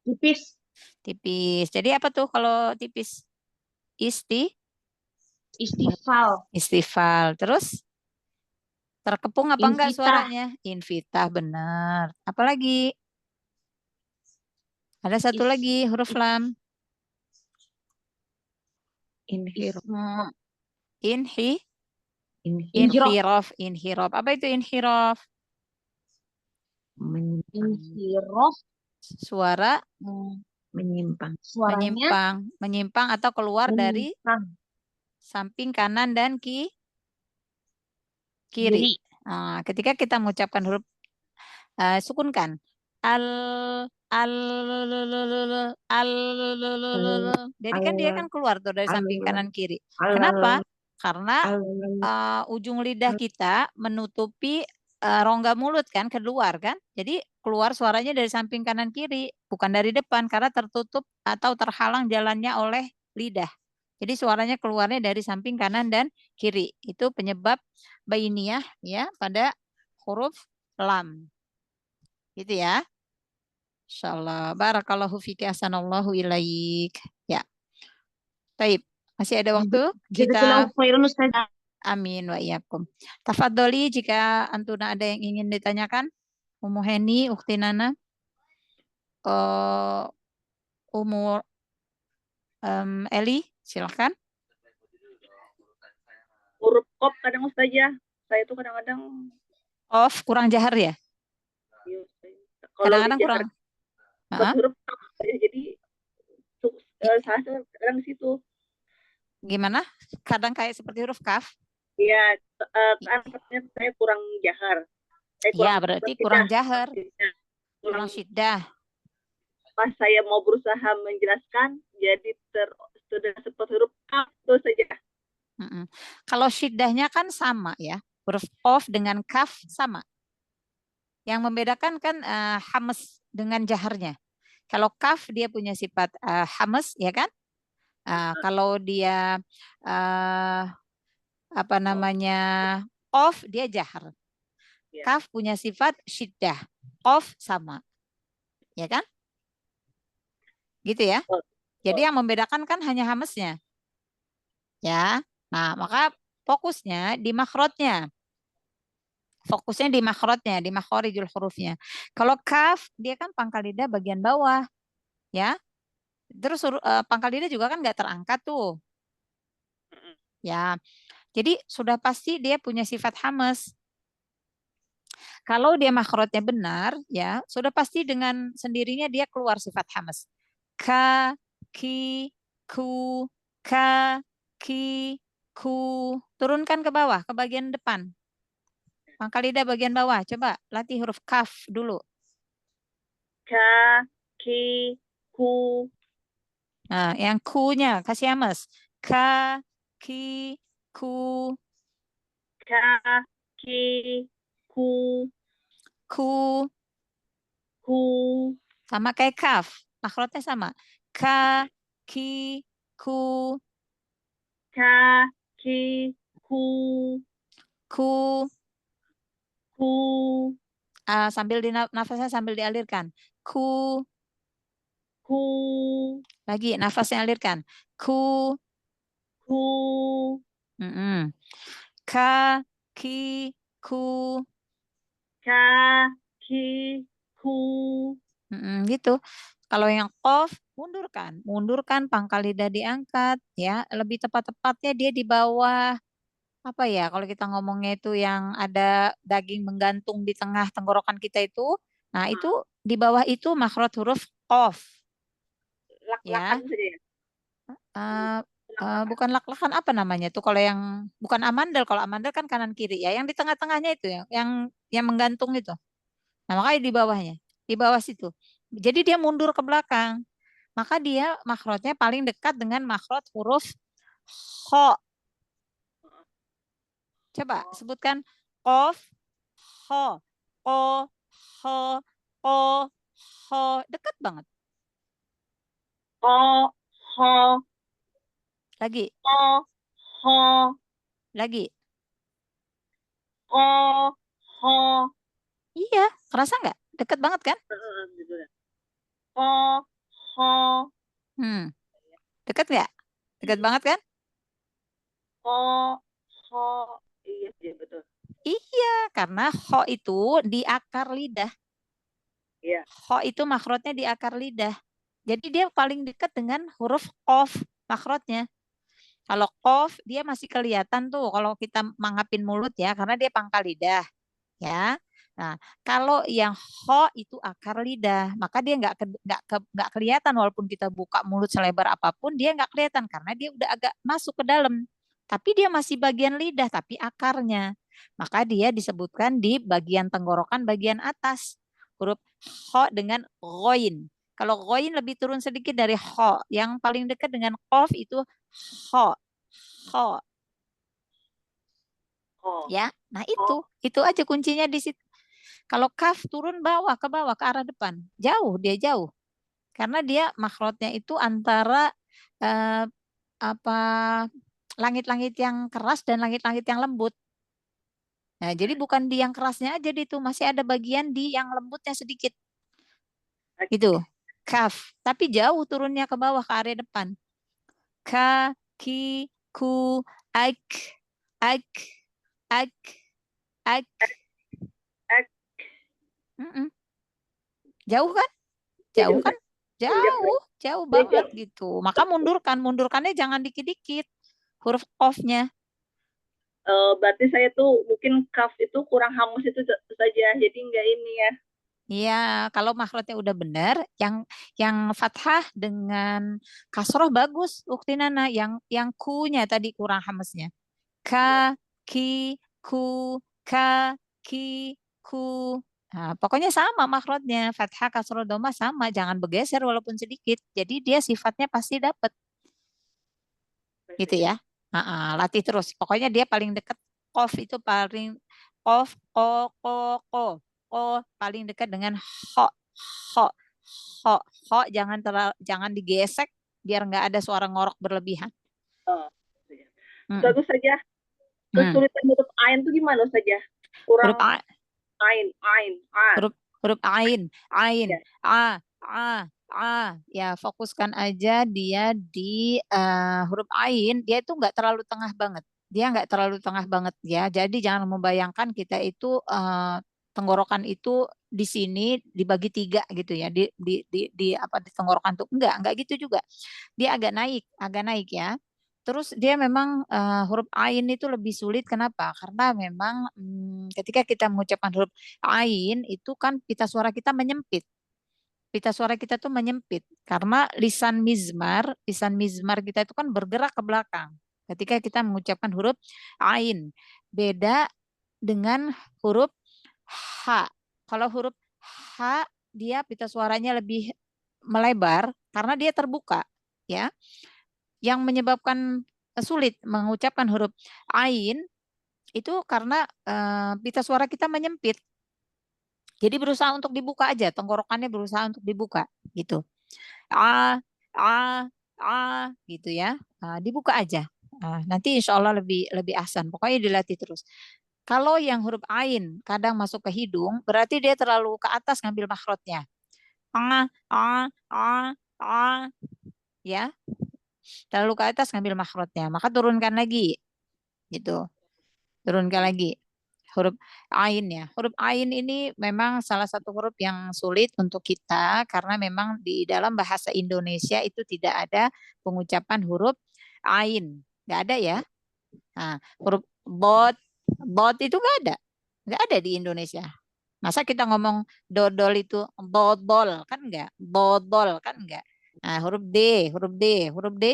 Tipis. Tipis. Jadi apa tuh kalau tipis? Istifal. Istifal. Terus terkepung apa enggak suaranya? Invitah, benar. Apalagi? Ada satu lagi huruf lam. Inhiraf. Apa itu inhiraf? Inhiraf. Suara menyimpang. Menyimpang atau keluar dari samping kanan dan kiri. Nah, ketika kita mengucapkan huruf sukunkan jadi kan dia kan keluar tuh dari samping kanan kiri. Kenapa? Karena ujung lidah kita menutupi rongga mulut kan, keluar kan. Jadi keluar suaranya dari samping kanan kiri, bukan dari depan karena tertutup atau terhalang jalannya oleh lidah. Jadi suaranya keluarnya dari samping kanan dan kiri. Itu penyebab bainiyah ya pada huruf lam. Gitu ya. Insyaallah. Barakallahu fiki ahsanallahu ilaik. Ya. Baik. Masih ada waktu? Kita amin wa iyyakum. Tafadholi jika antuna ada yang ingin ditanyakan. Ummu Heni, Ukhti Nana. Ummu Eli, silakan. Huruf qaf kadang Ustazah. Saya tuh kadang-kadang kurang jahar ya? Kadang-kadang kurang. Huruf qaf jadi saya kadang di situ. Gimana? Kadang kayak seperti huruf kaf? Iya, kan saya kurang jahar. Iya, berarti kurang jahar. Kurang syiddah. Pas saya mau berusaha menjelaskan, jadi sudah seperti huruf kaf itu saja. Kalau syiddahnya kan sama ya, huruf qaf dengan kaf sama. Yang membedakan kan hamas dengan jaharnya. Kalau kaf dia punya sifat hamas ya kan? Kalau dia qaf dia jahar. Kaf punya sifat syiddah. Qaf sama. Ya kan? Gitu ya. Jadi yang membedakan kan hanya hamasnya. Ya. Nah, maka fokusnya di makhrajnya. Fokusnya di makhrajnya, di makharijul hurufnya. Kalau kaf dia kan pangkal lidah bagian bawah. Ya. Terus pangkal lidah juga kan nggak terangkat tuh. Ya. Jadi sudah pasti dia punya sifat hamas. Kalau dia makhrajnya benar, ya, sudah pasti dengan sendirinya dia keluar sifat hamas. Ka, ki, ku, ka, ki, ku. Turunkan ke bawah, ke bagian depan. Pangkal lidah bagian bawah. Coba latih huruf kaf dulu. Ka, ki, ku, Nah, yang ku-nya kasih ames. Ka, ki, ku, ka, ki, ku, ku. ku, Sama kayak kaf. Makhrajnya sama. Ka, ki, ku, ka, ki, ku, ku. ku, Sambil nafasnya sambil dialirkan. Ku. ku, Lagi nafasnya alirkan. Ku. ku, Mm-mm. Ka, ki, ku. ka, ki, ku, Gitu. Kalau yang qaf, mundurkan pangkal lidah diangkat, ya. Lebih tepat-tepatnya dia di bawah apa ya? Kalau kita ngomongnya itu yang ada daging menggantung di tengah tenggorokan kita itu, nah itu di bawah itu makhraj huruf qaf, lak-lakan ya. saja ya. Eh, Lak-lakan. bukan lak-lakan apa namanya tuh kalau yang bukan amandel, kalau amandel kan kanan kiri ya, yang di tengah-tengahnya itu ya, yang menggantung itu. Nah, makanya di bawahnya, di bawah situ. Jadi dia mundur ke belakang. Maka dia makhrajnya paling dekat dengan makhraj huruf kho. Coba sebutkan qaf, kho, ko, kho, ko, kho. Dekat banget. Ko, ho, Lagi, ko, ho, lagi. ko, ho. Iya, kerasa nggak? Dekat banget kan? Gitu ya. Ko, ho, Hmm, dekat nggak? Dekat banget kan? ko, ho. Iya, iya betul. Iya, karena kho itu di akar lidah. Iya. Kho itu makhrajnya di akar lidah. Jadi dia paling dekat dengan huruf qaf makhrajnya. Kalau qaf dia masih kelihatan tuh kalau kita mangapin mulut ya, karena dia pangkal lidah, ya. Nah, kalau yang kho itu akar lidah, maka dia nggak kelihatan walaupun kita buka mulut selebar apapun, dia nggak kelihatan karena dia udah agak masuk ke dalam. Tapi dia masih bagian lidah, tapi akarnya. Maka dia disebutkan di bagian tenggorokan bagian atas. Huruf kho dengan ghoin. Kalau ghoin lebih turun sedikit dari kho. Yang paling dekat dengan qaf itu kho. Kho. Ko, Ya, nah ho. itu aja kuncinya di situ. Kalau kaf turun bawah ke arah depan, jauh dia jauh, karena dia makhrajnya itu antara eh, apa langit-langit yang keras dan langit-langit yang lembut. Nah, jadi bukan di yang kerasnya aja di itu, masih ada bagian di yang lembutnya sedikit. Gitu. Kaf, tapi jauh turunnya ke bawah ke area depan. Ka, ki, ku, ak, ak, ak, ak. Ek. Mm-mm. Jauh kan? Iya, Jauh jauh, kan? jauh, jauh. Jauh Iya, banget jauh. gitu. Maka mundurkannya jangan dikit-dikit. Huruf qaf-nya. Berarti saya tuh mungkin kaf itu kurang hamus itu saja, jadi nggak ini ya. Iya, kalau makhrajnya udah benar, yang fathah dengan kasroh bagus, Ukti Nana. Yang ku-nya tadi kurang hamesnya. Ka, ki, ku, ka, ki, ku. Nah, pokoknya sama makhrajnya. Fathah, kasroh, doma sama. Jangan bergeser walaupun sedikit. Jadi dia sifatnya pasti dapat. Gitu ya. Latih terus. Pokoknya dia paling dekat kof itu paling kof ko ko ko ko paling dekat dengan ho ho ho ho jangan digesek biar nggak ada suara ngorok berlebihan. Oh, iya. Mm, Bagus saja. mm. Kesulitan huruf ain itu gimana saja? Huruf Kurang a, ain, ain, a. huruf huruf ain Ya. ya fokuskan aja dia di huruf ain, dia itu nggak terlalu tengah banget, ya, jadi jangan membayangkan kita itu tenggorokan itu di sini dibagi tiga gitu ya, di apa di tenggorokan tuh enggak gitu juga, dia agak naik ya. Terus dia memang huruf ain itu lebih sulit. Kenapa? Karena memang ketika kita mengucapkan huruf ain itu kan pita suara kita menyempit. Pita suara kita tuh menyempit karena lisan mizmar kita itu kan bergerak ke belakang. ketika kita mengucapkan huruf ain. Beda dengan huruf H. Kalau huruf H dia pita suaranya lebih melebar karena dia terbuka, ya. Yang menyebabkan sulit mengucapkan huruf ain itu karena pita suara kita menyempit. Jadi berusaha untuk dibuka aja, tenggorokannya berusaha untuk dibuka gitu. A, a, a gitu ya. Dibuka aja. Nanti insya Allah lebih ahsan. Pokoknya dilatih terus. Kalau yang huruf ain kadang masuk ke hidung, berarti dia terlalu ke atas ngambil makhrajnya. Ya, terlalu ke atas ngambil makhrajnya. Maka turunkan lagi, gitu. Turunkan lagi huruf ain ya. Huruf ain ini memang salah satu huruf yang sulit untuk kita karena memang di dalam bahasa Indonesia itu tidak ada pengucapan huruf ain, nggak ada ya. Nah, huruf bot itu nggak ada di Indonesia. Masa kita ngomong dodol itu botol kan enggak, botol kan enggak. Nah, huruf D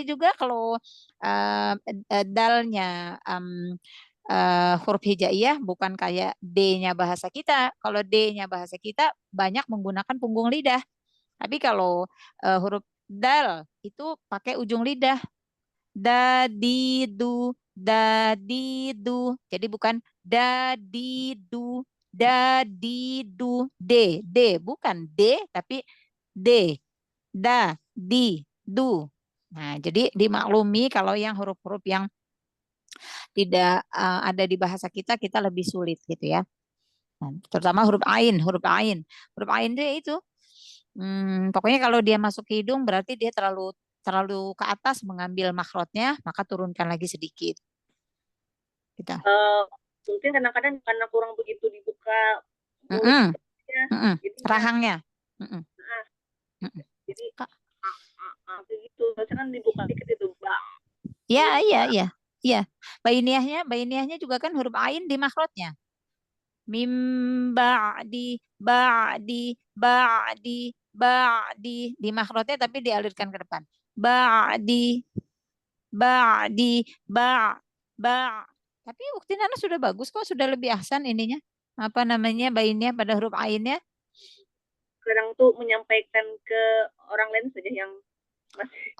juga kalau dalnya huruf hijaiyah bukan kayak D-nya bahasa kita. Kalau D-nya bahasa kita banyak menggunakan punggung lidah. Tapi kalau huruf dal itu pakai ujung lidah. Dadidu, dadidu. Jadi bukan dadidu, dadidu. D bukan D tapi D. Da, di, du. Nah, jadi dimaklumi kalau yang huruf-huruf yang tidak ada di bahasa kita lebih sulit gitu ya. Nah, terutama huruf ain. Huruf ain dia itu pokoknya kalau dia masuk ke hidung berarti dia terlalu ke atas mengambil makhrajnya, maka turunkan lagi sedikit. Gitu. Mungkin kadang-kadang karena kurang begitu dibuka mulutnya, rahangnya. Jadi begitu, biasanya kan dibuka dikit itu, Mbak. Iya. Bainiyahnya juga kan huruf ain di makhrajnya. Mim ba'di di makhrajnya tapi dialirkan ke depan. Ba'di ba. Tapi ukti Nana sudah bagus kok, sudah lebih ahsan ininya. Apa namanya bainnya pada huruf ainnya. Kadang tuh menyampaikan ke orang lain saja yang masih.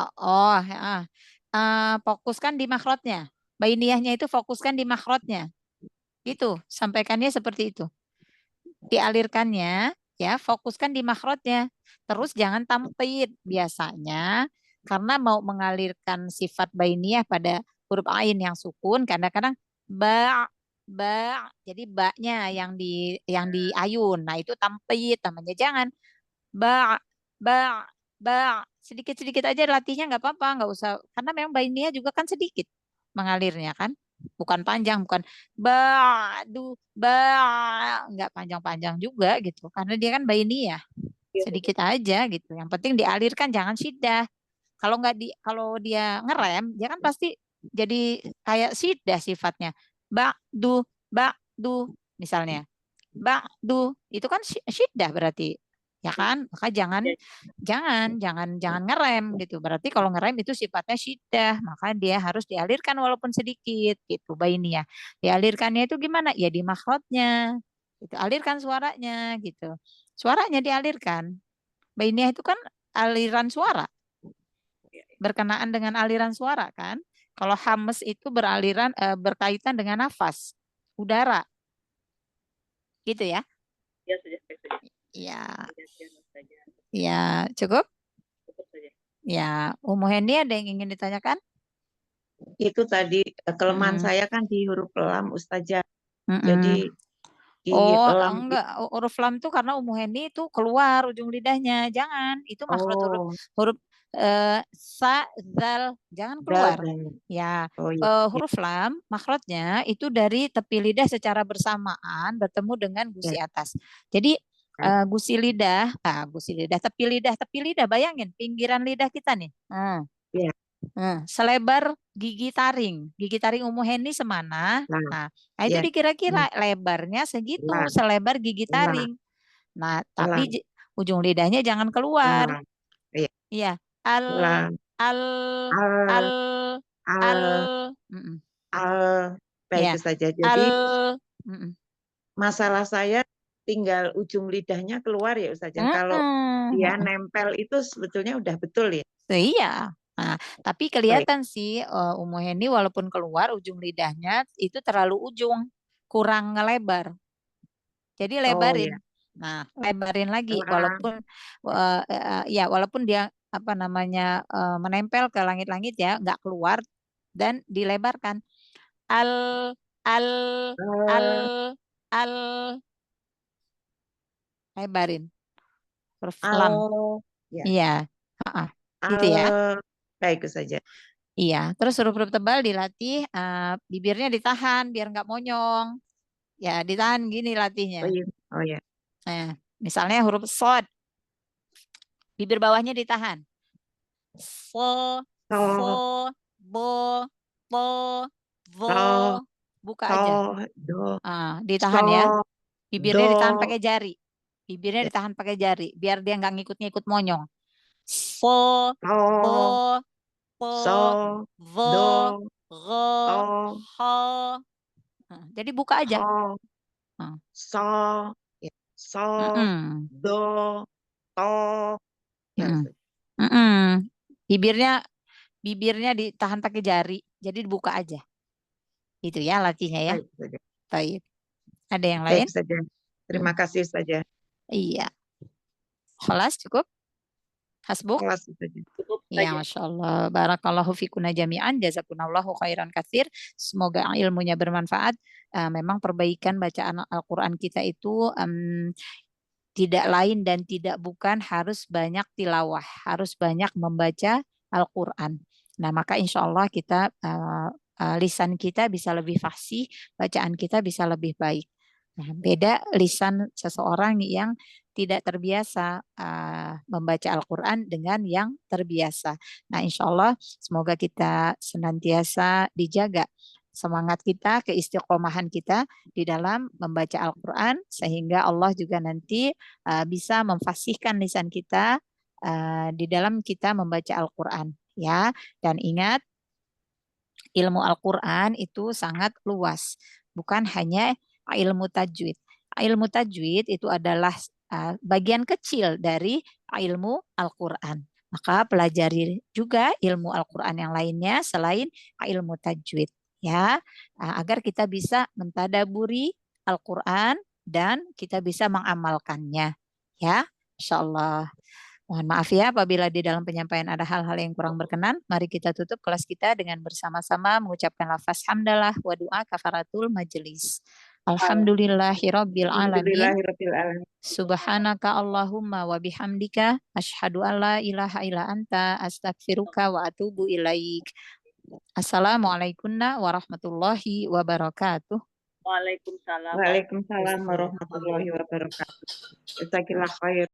Fokuskan di makhrajnya. Bainiyahnya itu fokuskan di makhrajnya. Gitu, sampaikannya seperti itu. Dialirkannya, ya, fokuskan di makhrajnya. Terus jangan tamtid. Biasanya karena mau mengalirkan sifat bainiyah pada huruf ain yang sukun, kadang-kadang jadi ba-nya yang diayun. Nah, itu tamtid namanya. Jangan ba sedikit-sedikit aja latihnya nggak apa-apa, nggak usah karena memang bainiyah juga kan sedikit mengalirnya kan. Bukan panjang, bukan nggak panjang-panjang juga gitu. Karena dia kan bainiyah. Sedikit aja gitu. Yang penting dialirkan, jangan syiddah. Kalau dia ngerem, dia kan pasti jadi kayak syiddah sifatnya. Ba'du misalnya. Ba'du itu kan syiddah berarti. Ya kan? Maka jangan ngerem gitu. Berarti kalau ngerem itu sifatnya syiddah, maka dia harus dialirkan walaupun sedikit gitu bainiyah. Dialirkannya itu gimana? Ya di makhrajnya. Gitu. Alirkan suaranya gitu. Suaranya dialirkan. Bainiyah itu kan aliran suara. Berkenaan dengan aliran suara kan? Kalau hames itu berkaitan dengan nafas, udara. Gitu ya? Ya sudah. Ya, cukup? Ya, Ummu Heni ada yang ingin ditanyakan? Itu tadi kelemahan saya kan di huruf lam, Ustazah. Jadi lam enggak, huruf lam itu karena Ummu Heni itu keluar ujung lidahnya. Jangan, itu makhraj huruf sa, zal, jangan keluar. Ya, huruf lam makhrajnya itu dari tepi lidah secara bersamaan bertemu dengan gusi atas. Jadi gusi lidah, tepi lidah, bayangin pinggiran lidah kita nih. Selebar gigi taring Ummu Heni semana. Nah, itu dikira-kira lebarnya segitu, selebar gigi taring. Nah, tapi ujung lidahnya jangan keluar. Iya. al, baik ya, saja. Jadi mm-mm. masalah saya tinggal ujung lidahnya keluar ya Ustazah. Kalau dia nempel itu sebetulnya udah betul ya. Iya. Nah, tapi Baik. kelihatan sih Ummu Heni walaupun keluar ujung lidahnya itu terlalu ujung, kurang ngelebar. Jadi Oh lebarin. ya. Nah, lebarin lagi Ah, walaupun ya walaupun dia apa namanya menempel ke langit-langit ya, nggak keluar dan dilebarkan. Al al al al lebarin huruf lam. ya. Iya. Ha-ha. Gitu ya. Baik saja. Iya, terus huruf-huruf tebal dilatih, bibirnya ditahan biar nggak monyong. Ya, ditahan gini latihnya. Oh ya. Nah, misalnya huruf sod, bibir bawahnya ditahan. So, so, bo, po, vo, buka aja. Do, Ditahan ya. so, Bibirnya do, ditahan pakai jari. Bibirnya ya. ditahan pakai jari, biar dia nggak ngikut-ngikut monyong. So, bo, po, so, vo, do, ro, to, ho. Jadi buka aja. ho, Nah. so, ya. So, Mm-mm. do, to, ya. Mm-mm. Mm-mm. Bibirnya ditahan pakai jari, jadi dibuka aja. Itu ya latihnya ya. Baik saja. Baik. Ada yang Baik lain? saja. Terima kasih saja. Iya. Khalas cukup? Hasbuk? Kelas saja. Cukup Ya, saja. Masya Allah. Barakallahu fikuna jami'an. Jazakunallahu khairan katsir. Semoga ilmunya bermanfaat. Memang perbaikan bacaan Al-Quran kita itu tidak lain dan tidak bukan harus banyak tilawah. Harus banyak membaca Al-Quran. Nah, maka insya Allah kita lisan kita bisa lebih fasih, bacaan kita bisa lebih baik. Nah, beda lisan seseorang yang tidak terbiasa membaca Al-Quran dengan yang terbiasa. Nah, insya Allah semoga kita senantiasa dijaga semangat kita, keistiqomahan kita di dalam membaca Al-Quran sehingga Allah juga nanti bisa memfasihkan lisan kita di dalam kita membaca Al-Quran. Ya, dan ingat ilmu Al-Quran itu sangat luas, bukan hanya ilmu tajwid. Ilmu tajwid itu adalah bagian kecil dari ilmu Al-Quran. Maka pelajari juga ilmu Al-Quran yang lainnya selain ilmu tajwid, ya, agar kita bisa mentadaburi Al-Quran dan kita bisa mengamalkannya, ya, insya Allah. Mohon maaf ya apabila di dalam penyampaian ada hal-hal yang kurang berkenan. Mari kita tutup kelas kita dengan bersama-sama mengucapkan lafaz hamdalah wa doa kafaratul majelis. Alhamdulillahirabbil alamin. Alhamdulillahirabbil alamin. Subhanaka Allahumma wa bihamdika asyhadu an la ilaha illa anta astaghfiruka wa atubu ilaik. Assalamualaikum warahmatullahi wabarakatuh. Waalaikumsalam. Waalaikumsalam warahmatullahi wabarakatuh. Jazakallah khair.